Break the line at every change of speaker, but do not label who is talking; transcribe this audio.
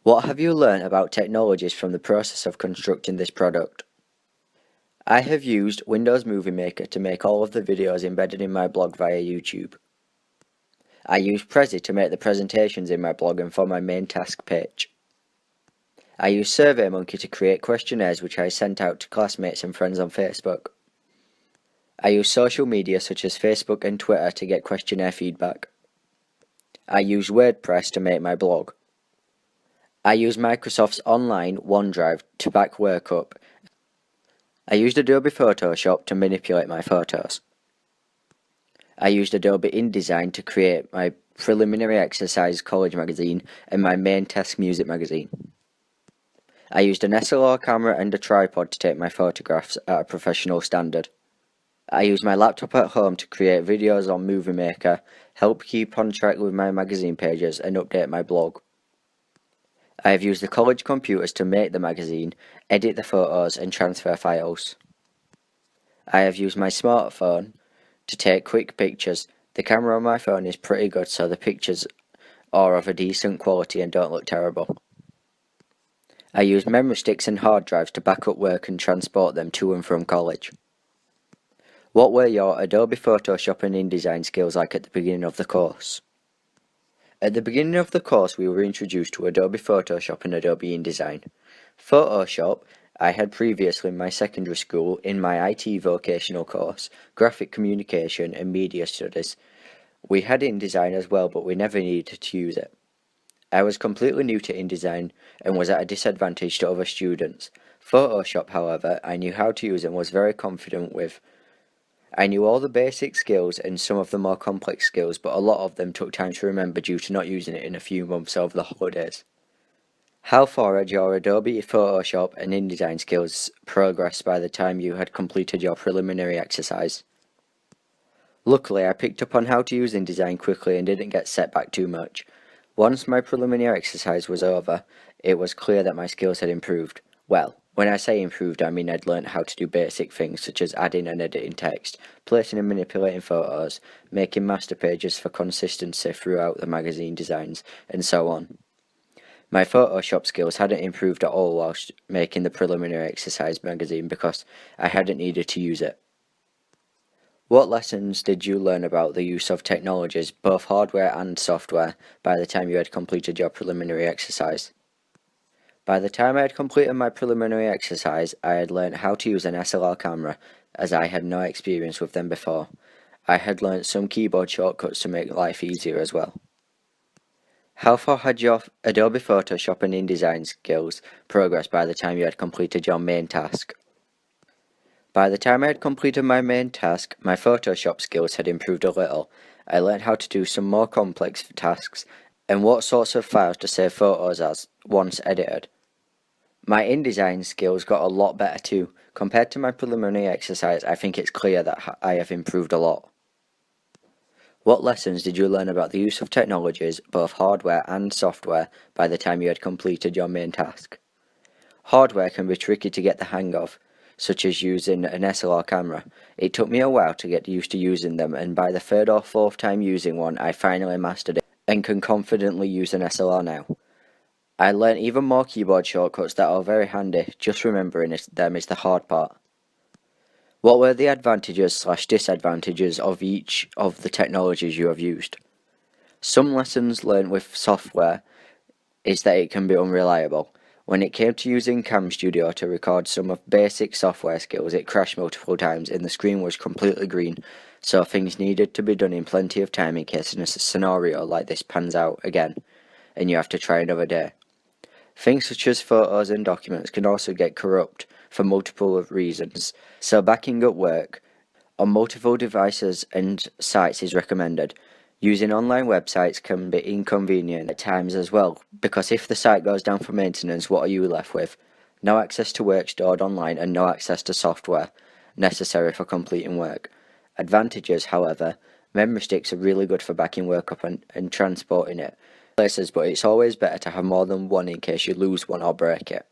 What have you learned about technologies from the process of constructing this product? I have used Windows Movie Maker to make all of the videos embedded in my blog via YouTube. I use Prezi to make the presentations in my blog and for my main task page. I use SurveyMonkey to create questionnaires which I sent out to classmates and friends on Facebook. I use social media such as Facebook and Twitter to get questionnaire feedback. I use WordPress to make my blog. I use Microsoft's online OneDrive to back work up. I used Adobe Photoshop to manipulate my photos. I used Adobe InDesign to create my preliminary exercise college magazine and my main task music magazine. I used an SLR camera and a tripod to take my photographs at a professional standard. I used my laptop at home to create videos on Movie Maker, help keep on track with my magazine pages and update my blog. I have used the college computers to make the magazine, edit the photos and transfer files. I have used my smartphone to take quick pictures. The camera on my phone is pretty good, so the pictures are of a decent quality and don't look terrible. I use memory sticks and hard drives to back up work and transport them to and from college. What were your Adobe Photoshop and InDesign skills like at the beginning of the course? At the beginning of the course we were introduced to Adobe Photoshop and Adobe InDesign. Photoshop I had previously in my secondary school in my IT vocational course, Graphic Communication and Media Studies. We had InDesign as well, but we never needed to use it. I was completely new to InDesign and was at a disadvantage to other students. Photoshop, however, I knew how to use and was very confident with. I knew all the basic skills and some of the more complex skills, but a lot of them took time to remember due to not using it in a few months over the holidays. How far had your Adobe Photoshop and InDesign skills progressed by the time you had completed your preliminary exercise? Luckily, I picked up on how to use InDesign quickly and didn't get set back too much. Once my preliminary exercise was over, it was clear that my skills had improved. Well, when I say improved, I mean I'd learnt how to do basic things such as adding and editing text, placing and manipulating photos, making master pages for consistency throughout the magazine designs, and so on. My Photoshop skills hadn't improved at all whilst making the preliminary exercise magazine because I hadn't needed to use it. What lessons did you learn about the use of technologies, both hardware and software, by the time you had completed your preliminary exercise? By the time I had completed my preliminary exercise, I had learnt how to use an SLR camera, as I had no experience with them before. I had learnt some keyboard shortcuts to make life easier as well. How far had your Adobe Photoshop and InDesign skills progressed by the time you had completed your main task? By the time I had completed my main task, my Photoshop skills had improved a little. I learnt how to do some more complex tasks and what sorts of files to save photos as once edited. My InDesign skills got a lot better too. Compared to my preliminary exercise, I think it's clear that I have improved a lot. What lessons did you learn about the use of technologies, both hardware and software, by the time you had completed your main task? Hardware can be tricky to get the hang of, such as using an SLR camera. It took me a while to get used to using them, and by the third or fourth time using one, I finally mastered it and can confidently use an SLR now. I learnt even more keyboard shortcuts that are very handy, just remembering them is the hard part. What were the advantages/disadvantages of each of the technologies you have used? Some lessons learnt with software is that it can be unreliable. When it came to using Cam Studio to record some of basic software skills, it crashed multiple times and the screen was completely green, so things needed to be done in plenty of time in case a scenario like this pans out again, and you have to try another day. Things such as photos and documents can also get corrupt for multiple reasons, so backing up work on multiple devices and sites is recommended. Using online websites can be inconvenient at times as well, because if the site goes down for maintenance, what are you left with? No access to work stored online and no access to software necessary for completing work. Advantages, however, memory sticks are really good for backing work up and transporting it places, but it's always better to have more than one in case you lose one or break it.